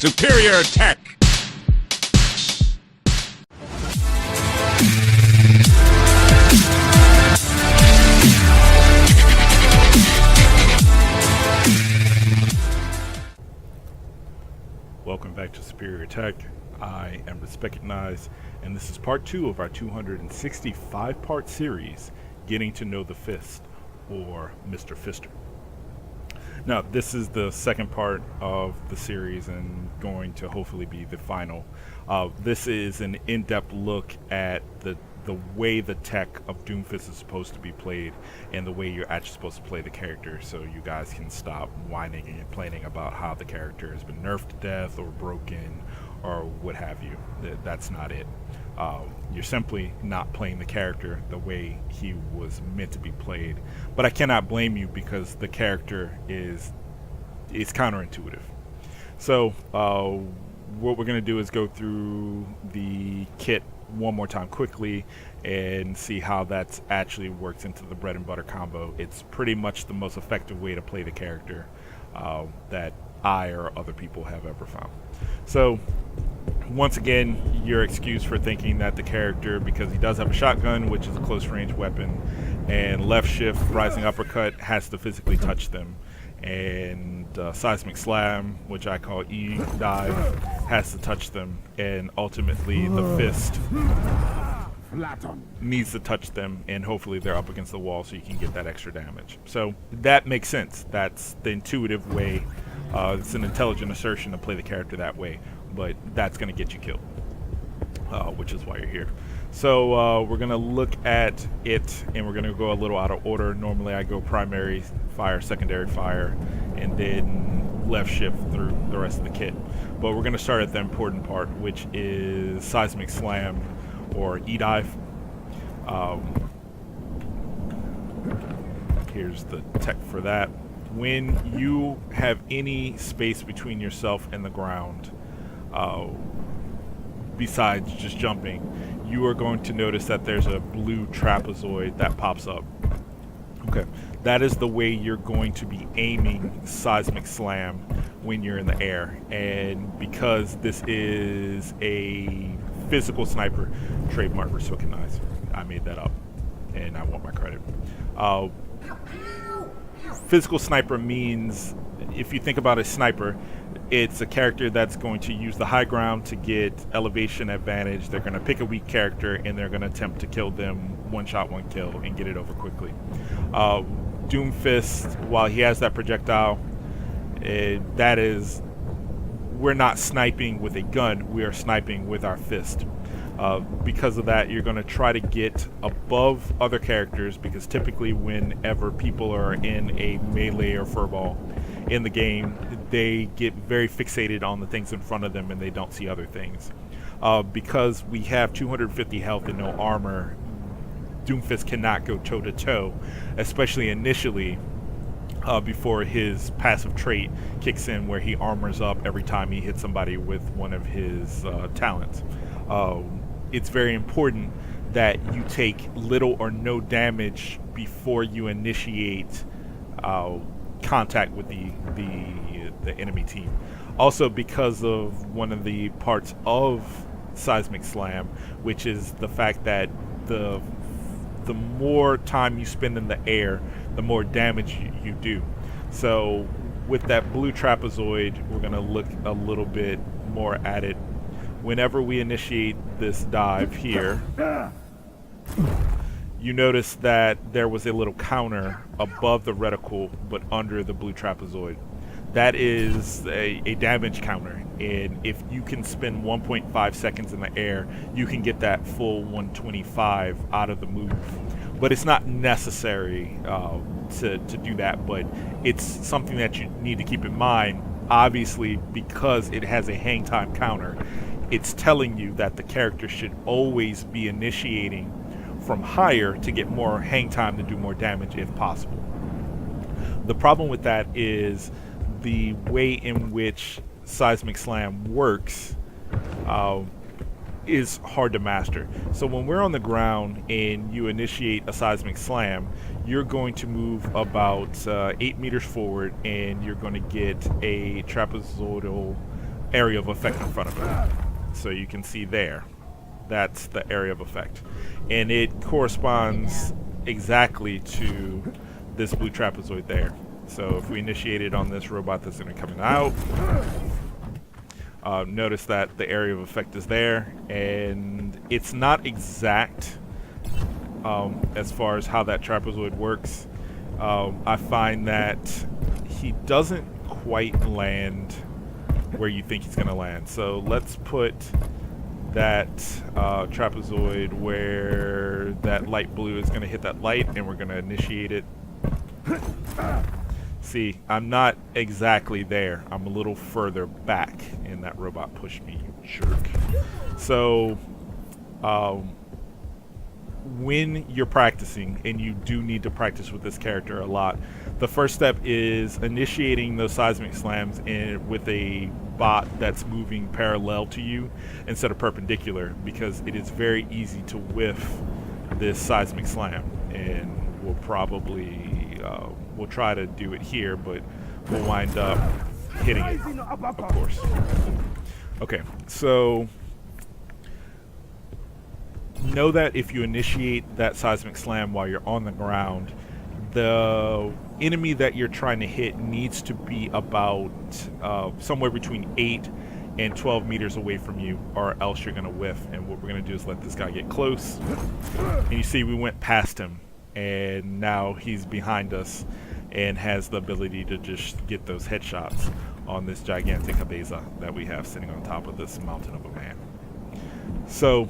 Superior attack! Welcome back to Superior Attack. I am Respecugnize, and this is part 2 of our 265-part series, Getting to Know the Fist, or Mr. Fister. Now, this is the second part of the series and going to hopefully be the final. This is an in-depth look at the way the tech of Doomfist is supposed to be played and the way you're actually supposed to play the character, so you guys can stop whining and complaining about how the character has been nerfed to death or broken or what have you. That's not it. You're simply not playing the character the way he was meant to be played. But I cannot blame you because the character is counterintuitive. So what we're going to do is go through the kit one more time quickly and see how that's actually works into the bread and butter combo. It's pretty much the most effective way to play the character that I or other people have ever found. So once again, you're excused for thinking that the character, because he does have a shotgun, which is a close range weapon, and left shift, rising uppercut, has to physically touch them, and seismic slam, which I call E dive, has to touch them, and ultimately the fist needs to touch them, and hopefully they're up against the wall so you can get that extra damage. So that makes sense. That's the intuitive way. It's an intelligent assertion to play the character that way, but that's going to get you killed, which is why you're here. So we're going to look at it, and we're going to go a little out of order. Normally I go primary fire, secondary fire, and then left shift through the rest of the kit. But we're going to start at the important part, which is seismic slam or E-dive. Here's the tech for that. When you have any space between yourself and the ground, besides just jumping, you are going to notice that there's a blue trapezoid that pops up. Okay, that is the way you're going to be aiming seismic slam when you're in the air. And because this is a physical sniper, trademark Respecugnize. I made that up, and I want my credit. Physical sniper means, if you think about a sniper, it's a character that's going to use the high ground to get elevation advantage. They're going to pick a weak character and they're going to attempt to kill them, one shot, one kill, and get it over quickly. Doomfist, while he has that projectile, that is, we're not sniping with a gun, we are sniping with our fist. Because of that, you're going to try to get above other characters, because typically whenever people are in a melee or furball in the game, they get very fixated on the things in front of them and they don't see other things. Because we have 250 health and no armor, Doomfist cannot go toe-to-toe, especially initially, before his passive trait kicks in, where he armors up every time he hits somebody with one of his talents. It's very important that you take little or no damage before you initiate contact with the enemy team. Also, because of one of the parts of seismic slam, which is the fact that the more time you spend in the air, the more damage you do. So with that blue trapezoid, we're going to look a little bit more at it. Whenever we initiate this dive here, you notice that there was a little counter above the reticle but under the blue trapezoid. That is a damage counter, and if you can spend 1.5 seconds in the air, you can get that full 125 out of the move. But it's not necessary to do that, but it's something that you need to keep in mind. Obviously, because it has a hang time counter, it's telling you that the character should always be initiating from higher to get more hang time to do more damage if possible. The problem with that is the way in which seismic slam works is hard to master. So when we're on the ground and you initiate a seismic slam, you're going to move about 8 meters forward, and you're going to get a trapezoidal area of effect in front of him. So you can see there, that's the area of effect, and it corresponds exactly to this blue trapezoid there. So if we initiate it on this robot that's going to be coming out, notice that the area of effect is there, and it's not exact as far as how that trapezoid works. I find that he doesn't quite land where you think he's going to land. So let's put that trapezoid where that light blue is going to hit that light, and we're going to initiate it. See, I'm not exactly there. I'm a little further back, and that robot pushed me, you jerk. So, when you're practicing, and you do need to practice with this character a lot, the first step is initiating those seismic slams with a bot that's moving parallel to you instead of perpendicular, because it is very easy to whiff this seismic slam, and we'll probably we'll try to do it here, but we'll wind up hitting it, of course. Okay, so know that if you initiate that seismic slam while you're on the ground, the enemy that you're trying to hit needs to be about somewhere between 8 and 12 meters away from you, or else you're going to whiff. And what we're going to do is let this guy get close. And you see we went past him, and now he's behind us and has the ability to just get those headshots on this gigantic Abeza that we have sitting on top of this mountain of a man. So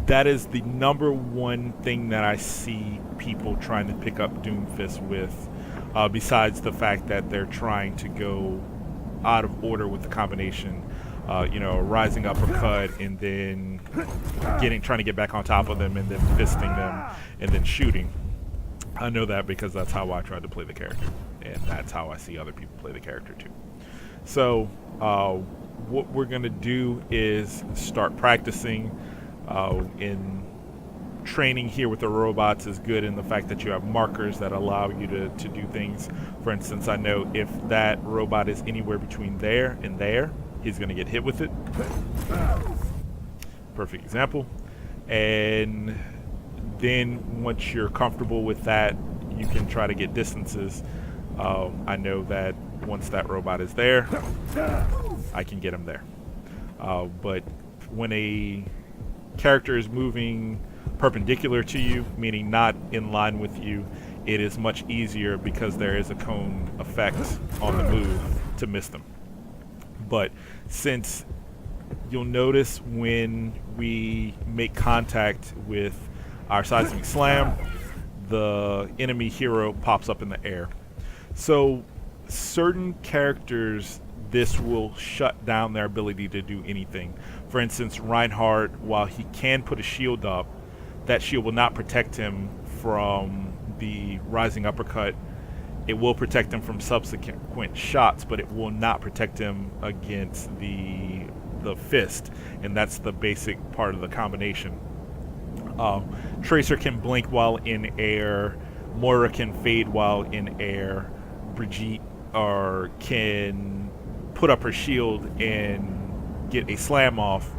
that is the number one thing that I see people trying to pick up Doomfist with, besides the fact that they're trying to go out of order with the combination. Rising uppercut, and then trying to get back on top of them, and then fisting them, and then shooting. I know that because that's how I tried to play the character, and that's how I see other people play the character too. So what we're going to do is start practicing. In training here with the robots is good in the fact that you have markers that allow you to do things. For instance, I know if that robot is anywhere between there and there, he's going to get hit with it. Perfect example. And then once you're comfortable with that, you can try to get distances. I know that once that robot is there, I can get him there. But when a character is moving perpendicular to you, meaning not in line with you, it is much easier because there is a cone effect on the move to miss them. But since you'll notice when we make contact with our seismic slam, the enemy hero pops up in the air. So certain characters, this will shut down their ability to do anything. For instance, Reinhardt, while he can put a shield up, that shield will not protect him from the rising uppercut. It will protect him from subsequent shots, but it will not protect him against the fist, and that's the basic part of the combination. Tracer can blink while in air, Moira can fade while in air, Brigitte can put up her shield and get a slam off,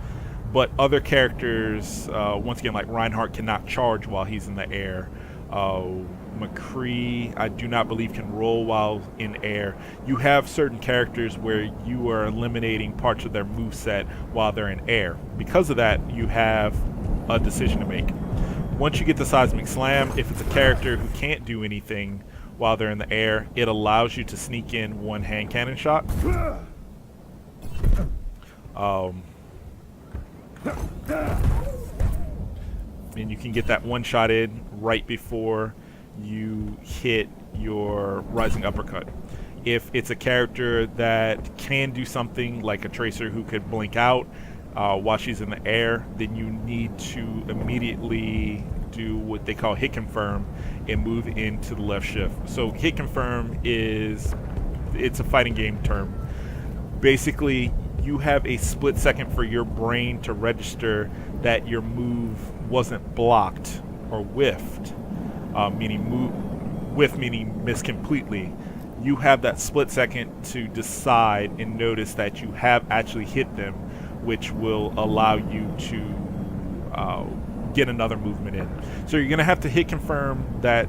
but other characters, once again, like Reinhardt, cannot charge while he's in the air. McCree, I do not believe, can roll while in air. You have certain characters where you are eliminating parts of their moveset while they're in air. Because of that, you have a decision to make. Once you get the seismic slam, if it's a character who can't do anything while they're in the air, it allows you to sneak in one hand cannon shot. And you can get that one shot in right before you hit your rising uppercut. If it's a character that can do something like a Tracer who could blink out while she's in the air, then you need to immediately do what they call hit confirm and move into the left shift. So hit confirm it's a fighting game term. Basically, you have a split second for your brain to register that your move wasn't blocked or whiffed, meaning missed completely. you have that split second to decide and notice that you have actually hit them, which will allow you to get another movement in. So you're gonna have to hit confirm that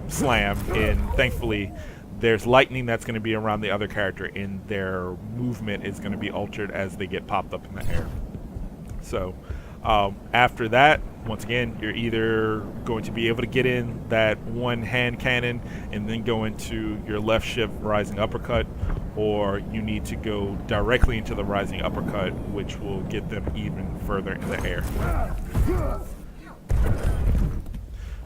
slam, and thankfully there's lightning that's going to be around the other character, and their movement is going to be altered as they get popped up in the air. So after that, once again, you're either going to be able to get in that one hand cannon and then go into your left shift rising uppercut, or you need to go directly into the rising uppercut, which will get them even further in the air.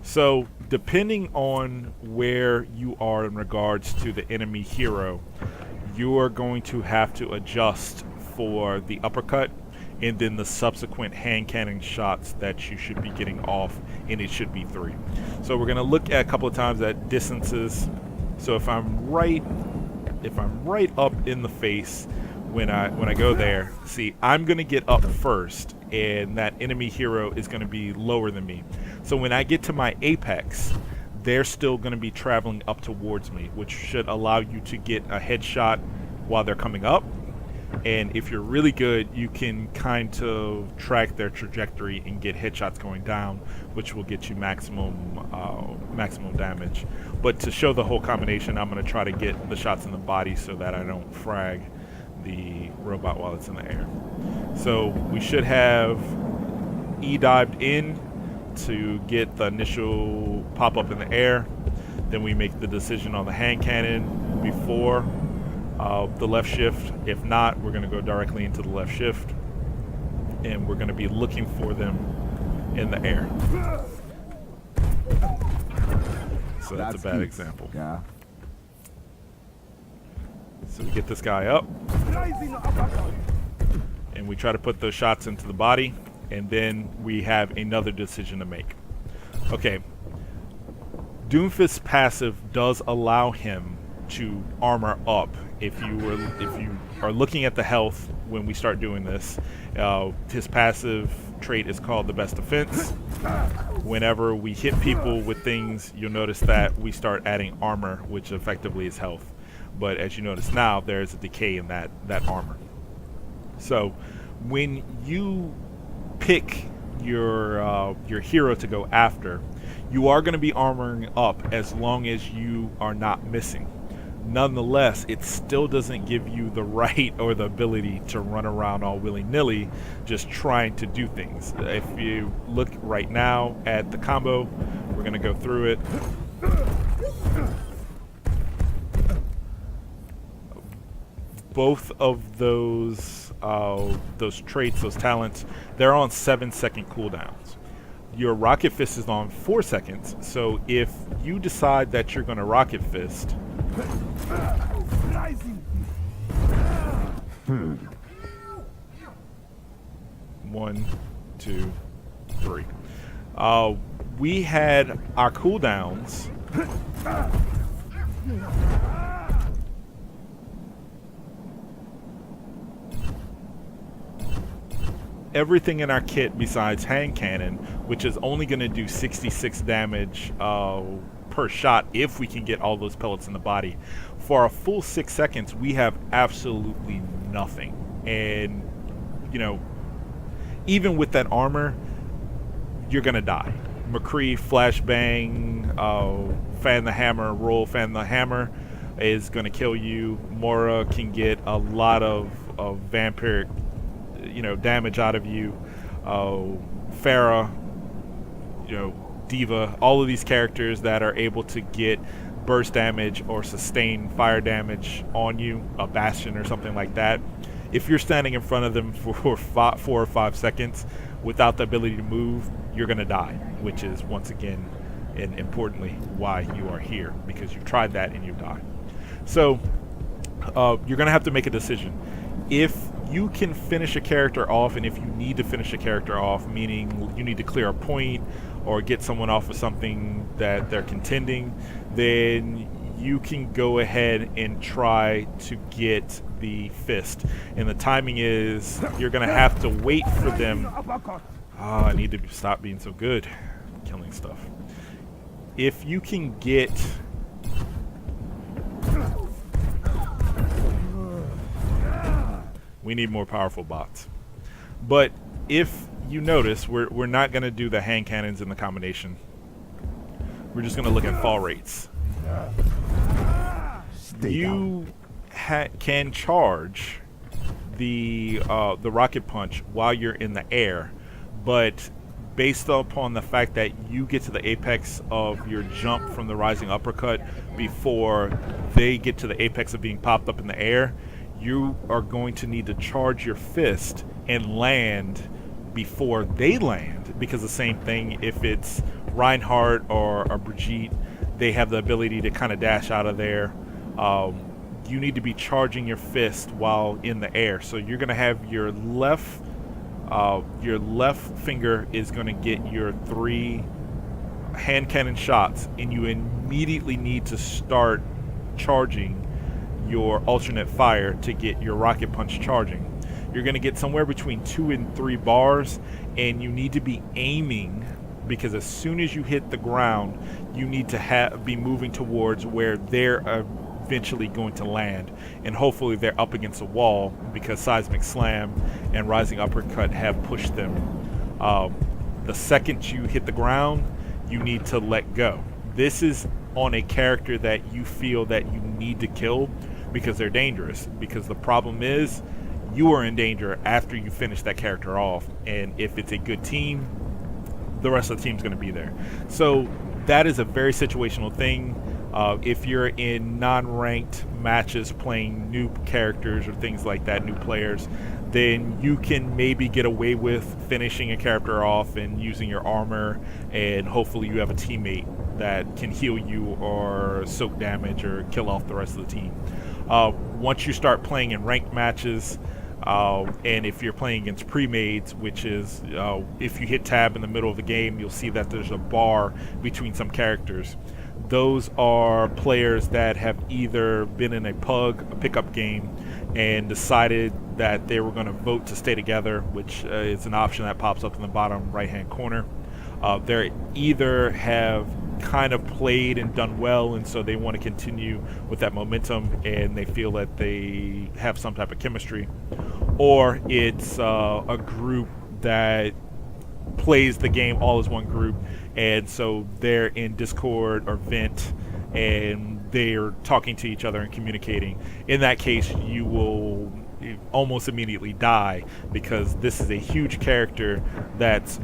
So depending on where you are in regards to the enemy hero, you are going to have to adjust for the uppercut and then the subsequent hand cannon shots that you should be getting off, and it should be 3. So we're going to look at a couple of times at distances. So if I'm right up in the face when I go there, see, I'm going to get up first, and that enemy hero is going to be lower than me. So when I get to my apex, they're still going to be traveling up towards me, which should allow you to get a headshot while they're coming up. And if you're really good, you can kind of track their trajectory and get headshots going down, which will get you maximum damage. But to show the whole combination, I'm going to try to get the shots in the body so that I don't frag the robot while it's in the air. So we should have E-dived in to get the initial pop-up in the air. Then we make the decision on the hand cannon before the left shift. If not, we're going to go directly into the left shift, and we're going to be looking for them in the air. So that's a bad example. Yeah. So we get this guy up, and we try to put those shots into the body, and then we have another decision to make. Okay, Doomfist's passive does allow him to armor up. If you are looking at the health when we start doing this, his passive trait is called the best defense. Whenever we hit people with things, you'll notice that we start adding armor, which effectively is health. But as you notice now, there's a decay in that armor. So when you pick your hero to go after, you are going to be armoring up as long as you are not missing. Nonetheless, it still doesn't give you the right or the ability to run around all willy-nilly just trying to do things. If you look right now at the combo, we're going to go through it. Both of those traits, those talents, they're on 7-second cooldowns. Your Rocket Fist is on 4 seconds, so if you decide that you're going to Rocket Fist, 1, 2, 3. We had our cooldowns. Everything in our kit besides hand cannon, which is only going to do 66 damage per shot if we can get all those pellets in the body. For a full 6 seconds, we have absolutely nothing. And, you know, even with that armor, you're going to die. McCree, flashbang, fan the hammer, roll, fan the hammer is going to kill you. Mora can get a lot of vampiric, damage out of you. Farah, Diva, all of these characters that are able to get burst damage or sustain fire damage on you, a Bastion or something like that. If you're standing in front of them for 4 or 5 seconds without the ability to move, you're going to die, which is, once again, and importantly, why you are here, because you've tried that and you die. So you're going to have to make a decision. If you can finish a character off, and if you need to finish a character off, meaning you need to clear a point or get someone off of something that they're contending, then you can go ahead and try to get the fist. And the timing is, you're going to have to wait for them. I need to stop being so good killing stuff. If you can get We need more powerful bots. But if you notice, we're not going to do the hand cannons in the combination. We're just going to look at fall rates. You can charge the rocket punch while you're in the air, but based upon the fact that you get to the apex of your jump from the rising uppercut before they get to the apex of being popped up in the air, you are going to need to charge your fist and land before they land, because the same thing, if it's Reinhardt or Brigitte, they have the ability to kind of dash out of there. You need to be charging your fist while in the air. So you're going to have your left finger is going to get your 3 hand cannon shots, and you immediately need to start charging your alternate fire to get your rocket punch charging. You're going to get somewhere between 2 and 3 bars, and you need to be aiming, because as soon as you hit the ground, you need to be moving towards where they're eventually going to land, and hopefully they're up against a wall, because Seismic Slam and Rising Uppercut have pushed them. The second you hit the ground, you need to let go. This is on a character that you feel that you need to kill because they're dangerous, because the problem is you are in danger after you finish that character off, and if it's a good team, the rest of the team's going to be there. So that is a very situational thing. If you're in non-ranked matches playing new characters or things like that, new players, then you can maybe get away with finishing a character off and using your armor, and hopefully you have a teammate that can heal you or soak damage or kill off the rest of the team. Once you start playing in ranked matches, and if you're playing against pre-mades, which is if you hit tab in the middle of the game, you'll see that there's a bar between some characters. Those are players that have either been in a pickup game, and decided that they were going to vote to stay together, which is an option that pops up in the bottom right-hand corner. They either have kind of played and done well, and so they want to continue with that momentum, and they feel that they have some type of chemistry, or it's a group that plays the game all as one group, and so they're in Discord or Vent, and they're talking to each other and communicating. In that case, you will almost immediately die, because this is a huge character that's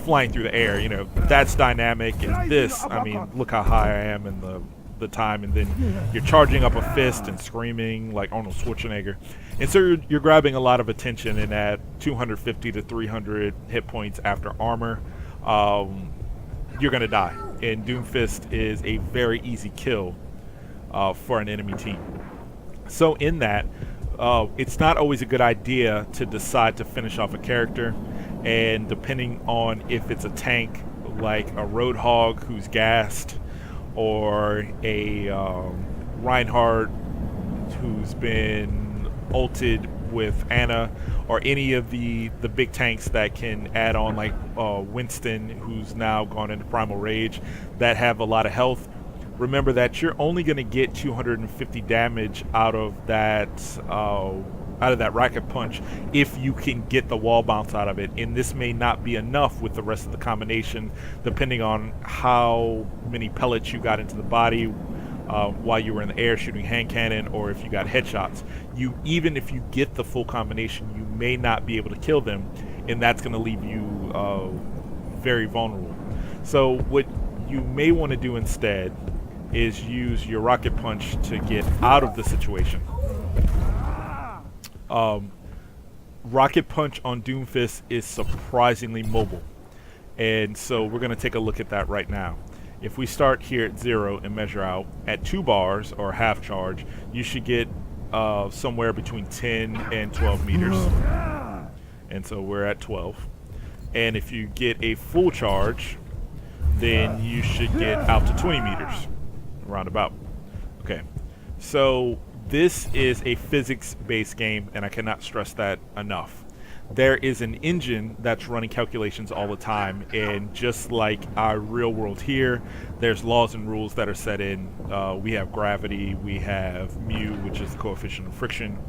flying through the air. You know, that's dynamic, and this, I mean, look how high I am in the time, and then you're charging up a fist and screaming like Arnold Schwarzenegger, and so you're grabbing a lot of attention. And at 250 to 300 hit points after armor, you're gonna die, and Doomfist is a very easy kill for an enemy team. So in that, it's not always a good idea to decide to finish off a character, and depending on if it's a tank like a Roadhog who's gassed, or a Reinhardt who's been ulted with Anna, or any of the big tanks that can add on, like Winston, who's now gone into Primal Rage, that have a lot of health. Remember that you're only going to get 250 damage out of that rocket punch if you can get the wall bounce out of it, and this may not be enough with the rest of the combination, depending on how many pellets you got into the body while you were in the air shooting hand cannon, or if you got headshots. Even if you get the full combination, you may not be able to kill them, and that's going to leave you very vulnerable. So what you may want to do instead is use your rocket punch to get out of the situation. Rocket punch on Doomfist is surprisingly mobile, and so we're going to take a look at that right now. If we start here at 0 and measure out at 2 bars or half charge, you should get somewhere between 10 and 12 meters, and so we're at 12. And if you get a full charge, then you should get out to 20 meters, roundabout. Okay, so this is a physics-based game, and I cannot stress that enough. There is an engine that's running calculations all the time, and just like our real world here, there's laws and rules that are set in. We have gravity, we have mu, which is the coefficient of friction.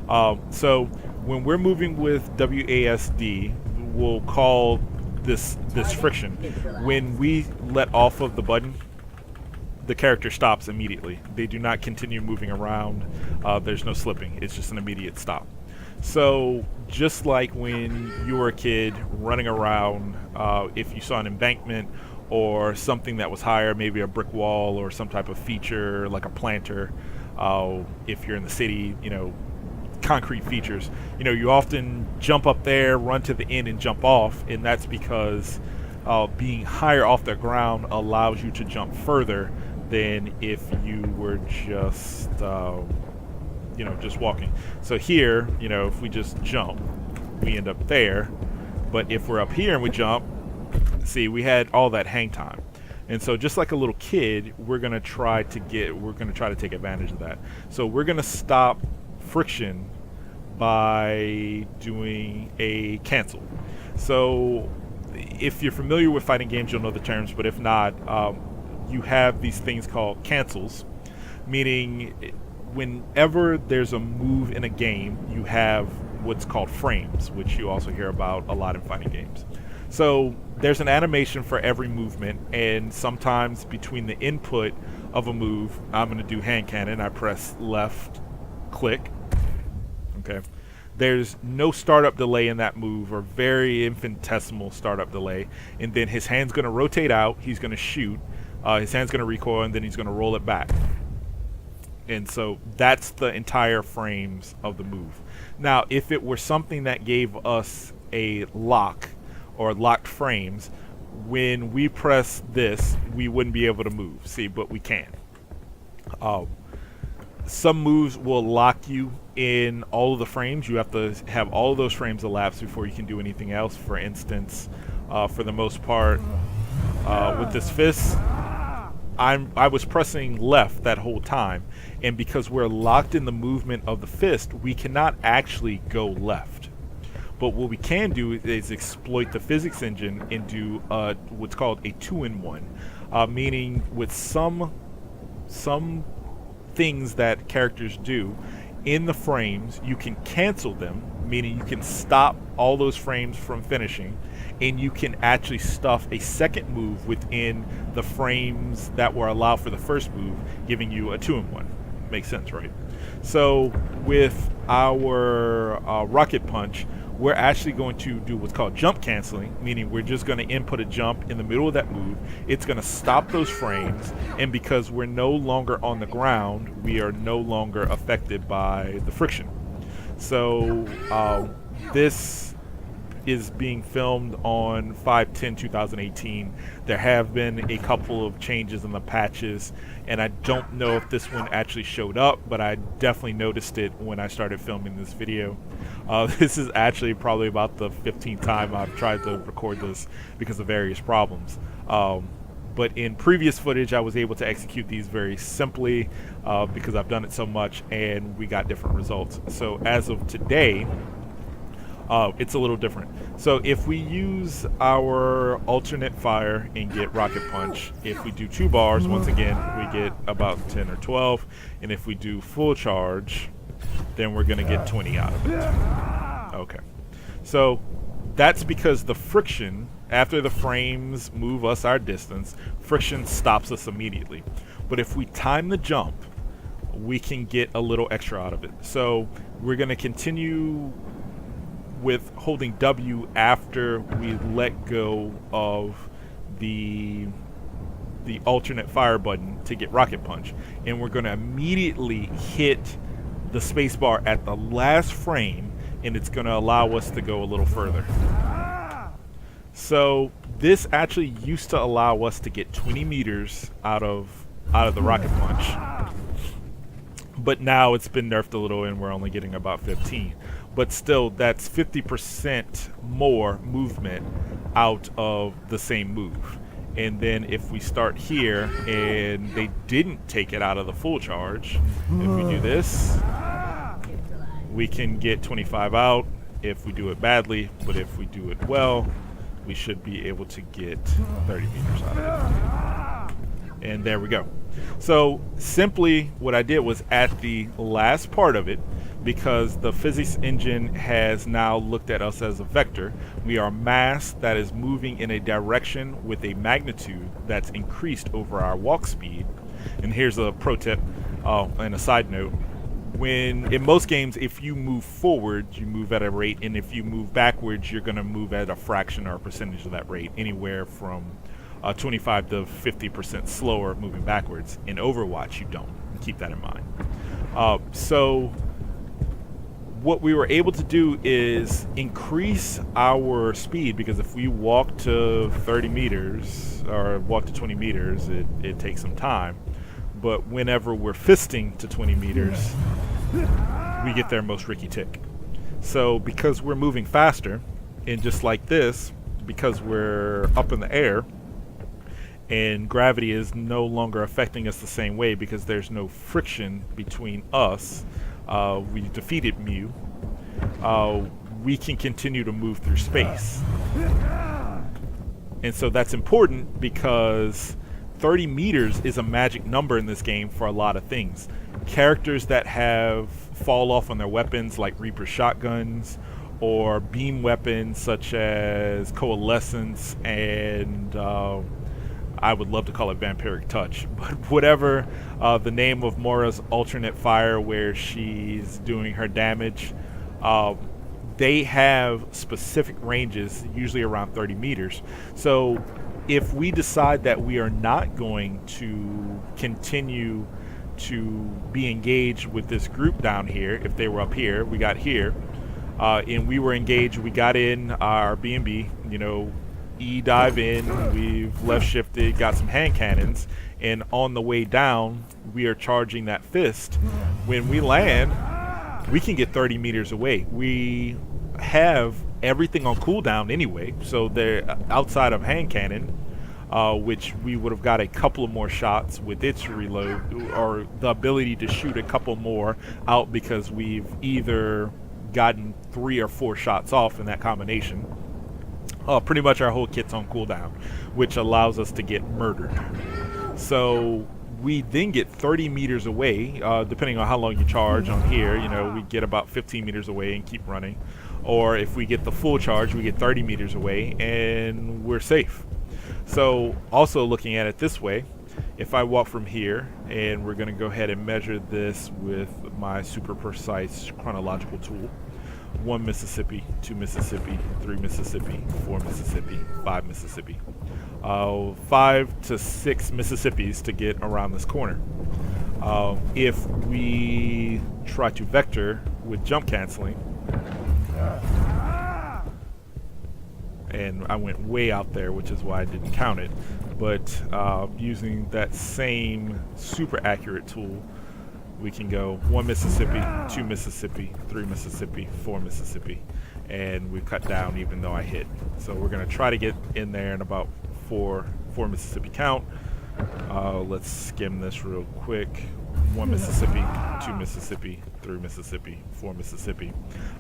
So when we're moving with WASD, we'll call this friction. When we let off of the button, the character stops immediately. They do not continue moving around. There's no slipping. It's just an immediate stop. So just like when you were a kid running around, if you saw an embankment or something that was higher, maybe a brick wall or some type of feature like a planter, if you're in the city, concrete features, you often jump up there, run to the end and jump off, and that's because being higher off the ground allows you to jump further than if you were just just walking. So here, if we just jump, we end up there. But if we're up here and we jump, see, we had all that hang time. And so just like a little kid, we're gonna try to take advantage of that. So we're gonna stop friction by doing a cancel. So if you're familiar with fighting games, you'll know the terms, but if not, you have these things called cancels, meaning whenever there's a move in a game, you have what's called frames, which you also hear about a lot in fighting games. So there's an animation for every movement, and sometimes between the input of a move, I'm going to do hand cannon, I press left click. Okay. There's no startup delay in that move, or very infinitesimal startup delay, and then his hand's going to rotate out, he's going to shoot, his hand's going to recoil, and then he's going to roll it back. And so that's the entire frames of the move. Now, if it were something that gave us a lock or locked frames, when we press this, we wouldn't be able to move. See, but we can. Some moves will lock you in all of the frames. You have to have all of those frames elapse before you can do anything else. For instance, for the most part, with this fist, I was pressing left that whole time, and because we're locked in the movement of the fist, we cannot actually go left. But what we can do is exploit the physics engine and do what's called a 2-in-1, meaning with some things that characters do in the frames, you can cancel them, meaning you can stop all those frames from finishing, and you can actually stuff a second move within the frames that were allowed for the first move, giving you a 2-in-1. Makes sense, right? So with our rocket punch, we're actually going to do what's called jump canceling, meaning we're just going to input a jump in the middle of that move. It's going to stop those frames, and because we're no longer on the ground, we are no longer affected by the friction. So this is being filmed on 5/10/2018. There have been a couple of changes in the patches, and I don't know if this one actually showed up, but I definitely noticed it when I started filming this video. This is actually probably about the 15th time I've tried to record this because of various problems. But in previous footage, I was able to execute these very simply because I've done it so much, and we got different results. So as of today, it's a little different. So if we use our alternate fire and get rocket punch, if we do 2 bars, once again, we get about 10 or 12. And if we do full charge, then we're going to get 20 out of it. Okay. So that's because the friction, after the frames move us our distance, friction stops us immediately. But if we time the jump, we can get a little extra out of it. So we're going to continue with holding W after we let go of the alternate fire button to get rocket punch, and we're going to immediately hit the space bar at the last frame, and it's going to allow us to go a little further. So this actually used to allow us to get 20 meters out of the rocket punch, but now it's been nerfed a little and we're only getting about 15. But still, that's 50% more movement out of the same move. And then if we start here and they didn't take it out of the full charge, if we do this, we can get 25 out if we do it badly, but if we do it well, we should be able to get 30 meters out of it. And there we go. So simply what I did was at the last part of it, because the physics engine has now looked at us as a vector. We are mass that is moving in a direction with a magnitude that's increased over our walk speed. And here's a pro tip and a side note. When in most games, if you move forward, you move at a rate, and if you move backwards, you're going to move at a fraction or a percentage of that rate, anywhere from 25 to 50% slower moving backwards. In Overwatch, you don't. Keep that in mind. So what we were able to do is increase our speed, because if we walk to 30 meters or walk to 20 meters, it takes some time. But whenever we're fisting to 20 meters, we get there most Ricky tick. So because we're moving faster, and just like this, because we're up in the air, and gravity is no longer affecting us the same way because there's no friction between us, we defeated Mew, we can continue to move through space. And so that's important because 30 meters is a magic number in this game for a lot of things. Characters that have fall off on their weapons, like Reaper shotguns, or beam weapons such as Coalescence and I would love to call it Vampiric Touch, but whatever the name of Mora's alternate fire where she's doing her damage, they have specific ranges, usually around 30 meters. So if we decide that we are not going to continue to be engaged with this group down here, if they were up here, we got here, and we were engaged, we got in our B&B, you know, dive in, we've left shifted, got some hand cannons, and on the way down, we are charging that fist. When we land, we can get 30 meters away. We have everything on cooldown anyway, so they're outside of hand cannon, which we would have got a couple of more shots with its reload, or the ability to shoot a couple more out, because we've either gotten 3 or 4 shots off in that combination. Pretty much our whole kit's on cooldown, which allows us to get murdered. So we then get 30 meters away, depending on how long you charge on here. You know, we get about 15 meters away and keep running. Or if we get the full charge, we get 30 meters away and we're safe. So also looking at it this way, if I walk from here, and we're going to go ahead and measure this with my super precise chronological tool. 1 Mississippi, 2 Mississippi, 3 Mississippi, 4 Mississippi, 5 Mississippi. 5 to 6 Mississippis to get around this corner. If we try to vector with jump canceling, and I went way out there, which is why I didn't count it, but using that same super accurate tool, we can go 1 Mississippi, 2 Mississippi, 3 Mississippi, 4 Mississippi, and we cut down even though I hit. So we're going to try to get in there in about 4 Mississippi count. Let's skim this real quick. 1 Mississippi, 2 Mississippi, 3 Mississippi, 4 Mississippi.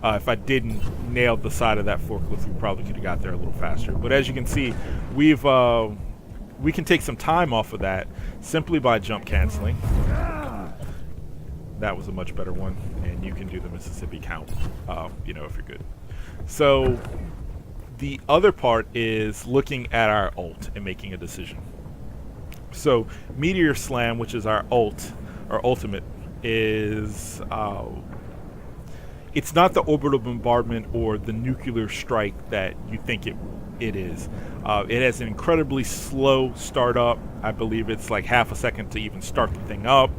If I didn't nail the side of that forklift, we probably could have got there a little faster. But as you can see, we can take some time off of that simply by jump canceling. That was a much better one, and you can do the Mississippi count, you know, if you're good. So the other part is looking at our ult and making a decision. So Meteor Slam, which is our ult, our ultimate, is it's not the orbital bombardment or the nuclear strike that you think it is. It has an incredibly slow startup. I believe it's like half a second to even start the thing up.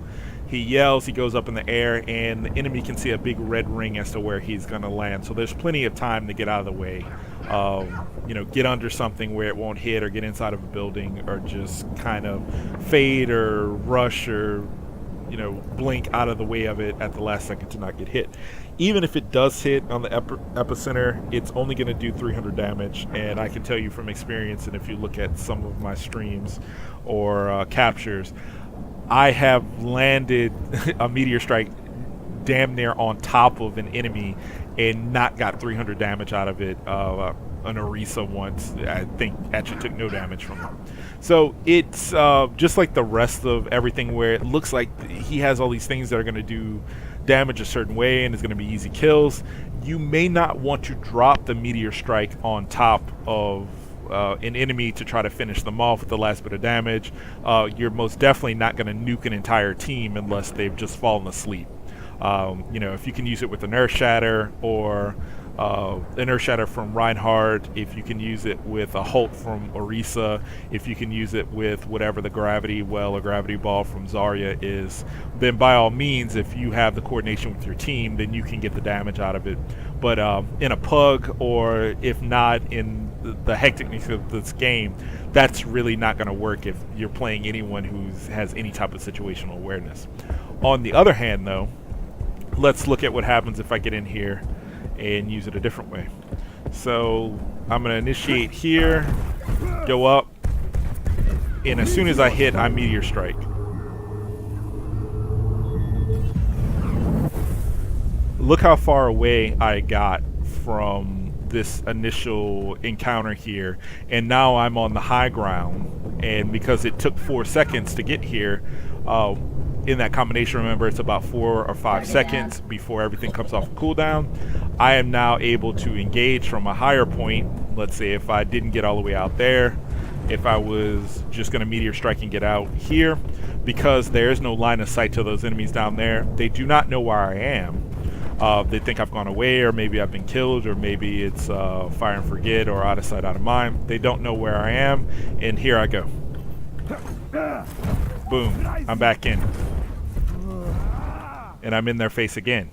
He yells, he goes up in the air, and the enemy can see a big red ring as to where he's going to land. So there's plenty of time to get out of the way. You know, get under something where it won't hit, or get inside of a building, or just kind of fade or rush or, you know, blink out of the way of it at the last second to not get hit. Even if it does hit on the epicenter, it's only going to do 300 damage. And I can tell you from experience, and if you look at some of my streams or captures, I have landed a meteor strike damn near on top of an enemy and not got 300 damage out of it. An Orisa once, I think, actually took no damage from him. So it's just like the rest of everything, where it looks like he has all these things that are going to do damage a certain way and it's going to be easy kills, you may not want to drop the meteor strike on top of an enemy to try to finish them off with the last bit of damage. You're most definitely not going to nuke an entire team unless they've just fallen asleep. You know, if you can use it with an Earth Shatter or an Earth Shatter from Reinhardt, if you can use it with a Holt from Orisa, if you can use it with whatever the Gravity Well or Gravity Ball from Zarya is, then by all means, if you have the coordination with your team, then you can get the damage out of it. But in a Pug, or if not in the hecticness of this game, that's really not going to work if you're playing anyone who has any type of situational awareness. On the other hand, though, let's look at what happens if I get in here and use it a different way. So I'm going to initiate here, go up, and as soon as I hit, I Meteor Strike. Look how far away I got from this initial encounter here, and now I'm on the high ground, and because it took 4 seconds to get here, in that combination, remember, it's about 4 or 5 seconds before everything comes off cooldown. I am now able to engage from a higher point. Let's say if I didn't get all the way out there, if I was just going to Meteor Strike and get out here, because there is no line of sight to those enemies down there, they do not know where I am. They think I've gone away, or maybe I've been killed, or maybe it's fire and forget, or out of sight, out of mind. They don't know where I am, and here I go. Boom, I'm back in. And I'm in their face again.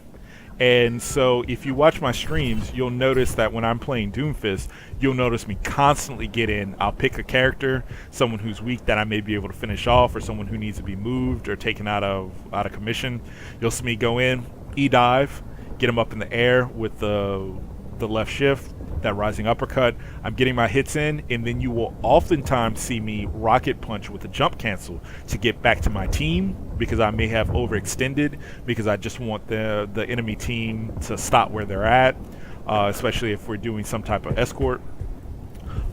And so if you watch my streams, you'll notice that when I'm playing Doomfist, you'll notice me constantly get in. I'll pick a character, someone who's weak that I may be able to finish off, or someone who needs to be moved or taken out of commission. You'll see me go in, E-dive, get him up in the air with the left shift, that rising uppercut. I'm getting my hits in, and then you will oftentimes see me rocket punch with a jump cancel to get back to my team, because I may have overextended, because I just want the enemy team to stop where they're at, especially if we're doing some type of escort.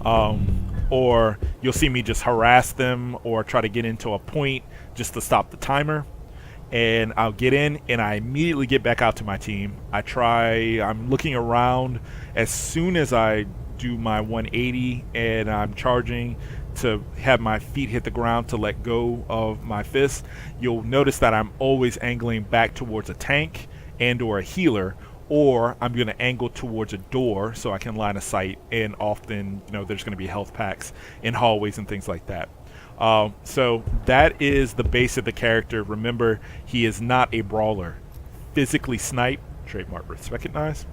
Or you'll see me just harass them or try to get into a point just to stop the timer. And I'll get in, and I immediately get back out to my team. I'm looking around as soon as I do my 180 and I'm charging to have my feet hit the ground to let go of my fist. You'll notice that I'm always angling back towards a tank and or a healer, or I'm going to angle towards a door so I can line of sight, and often, you know, there's going to be health packs in hallways and things like that. So that is the base of the character. Remember, he is not a brawler. Physically snipe, trademark Respecugnize.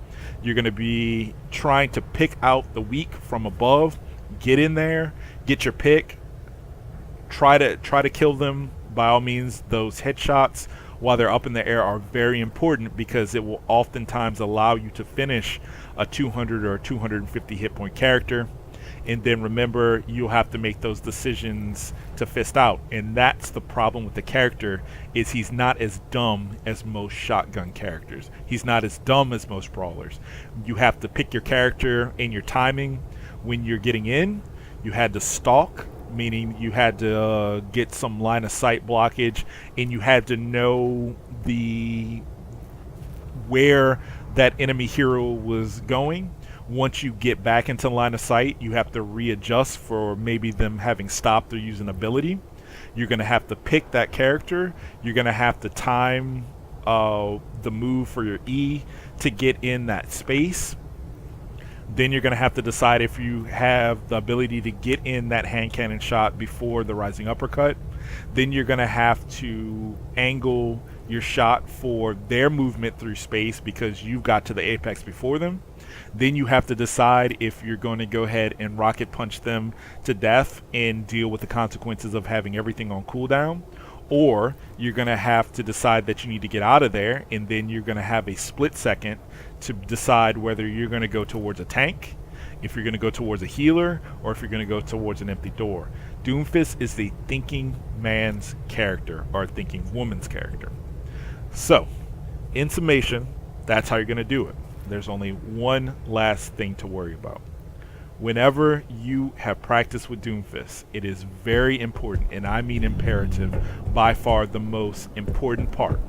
You're going to be trying to pick out the weak from above, get in there, get your pick, try to kill them. By all means, those headshots while they're up in the air are very important, because it will oftentimes allow you to finish a 200 or 250 hit point character. And then remember, you'll have to make those decisions to fist out. And that's the problem with the character, is he's not as dumb as most shotgun characters. He's not as dumb as most brawlers. You have to pick your character and your timing. When you're getting in, you had to stalk, meaning you had to get some line of sight blockage, and you had to know where that enemy hero was going. Once you get back into line of sight, you have to readjust for maybe them having stopped or using ability. You're going to have to pick that character. You're going to have to time the move for your E to get in that space. Then you're going to have to decide if you have the ability to get in that hand cannon shot before the rising uppercut. Then you're going to have to angle your shot for their movement through space, because you've got to the apex before them. Then you have to decide if you're going to go ahead and rocket punch them to death and deal with the consequences of having everything on cooldown, or you're going to have to decide that you need to get out of there, and then you're going to have a split second to decide whether you're going to go towards a tank, if you're going to go towards a healer, or if you're going to go towards an empty door. Doomfist is the thinking man's character, or a thinking woman's character. So, in summation, that's how you're going to do it. There's only one last thing to worry about. Whenever you have practiced with Doomfist, it is very important, and I mean imperative, by far the most important part,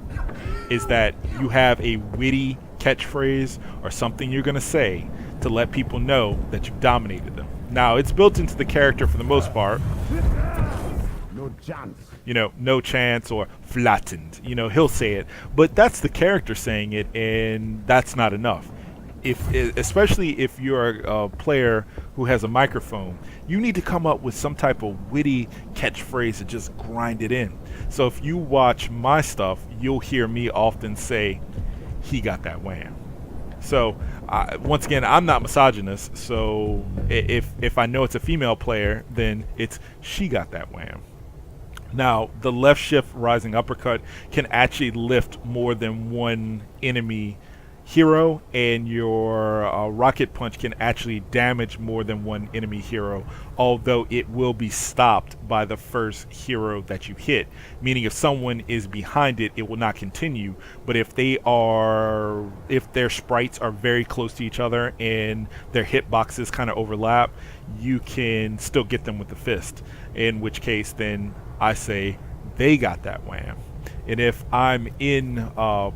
is that you have a witty catchphrase or something you're going to say to let people know that you've dominated them. Now, it's built into the character for the most part. No chance. You know, no chance or flattened. You know, he'll say it, but that's the character saying it, and that's not enough. Especially if you're a player who has a microphone, you need to come up with some type of witty catchphrase and just grind it in. So if you watch my stuff, you'll hear me often say, "He got that wham." So once again, I'm not misogynist. So if I know it's a female player, then it's "she got that wham." Now, the left shift rising uppercut can actually lift more than one enemy hero, and your rocket punch can actually damage more than one enemy hero, although it will be stopped by the first hero that you hit, meaning if someone is behind it, it will not continue. But if their sprites are very close to each other and their hitboxes kind of overlap, you can still get them with the fist, in which case then I say they got that wham. And if I'm in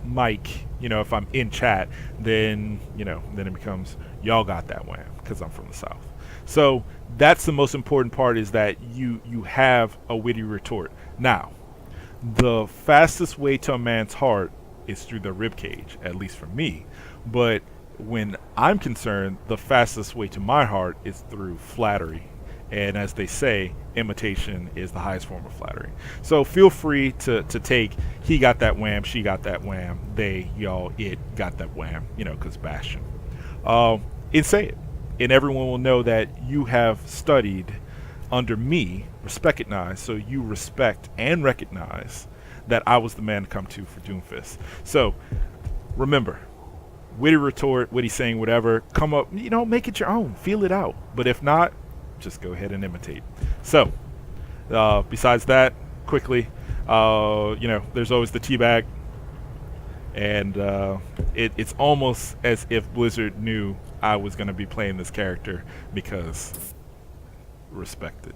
mic, if I'm in chat, then it becomes y'all got that wham, because I'm from the South. So that's the most important part, is that you have a witty retort. Now, the fastest way to a man's heart is through the rib cage, at least for me. But when I'm concerned, the fastest way to my heart is through flattery. And as they say, imitation is the highest form of flattery. So feel free to take "he got that wham," "she got that wham," "they," "y'all," "it got that wham," because Bastion. And say it. And everyone will know that you have studied under me, Respecugnize, so you respect and recognize that I was the man to come to for Doomfist. So remember, witty retort, witty saying, whatever, come up, make it your own, feel it out. But if not, just go ahead and imitate. So besides that, quickly, there's always the teabag, and it's almost as if Blizzard knew I was going to be playing this character, because respect it.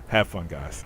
Have fun, guys.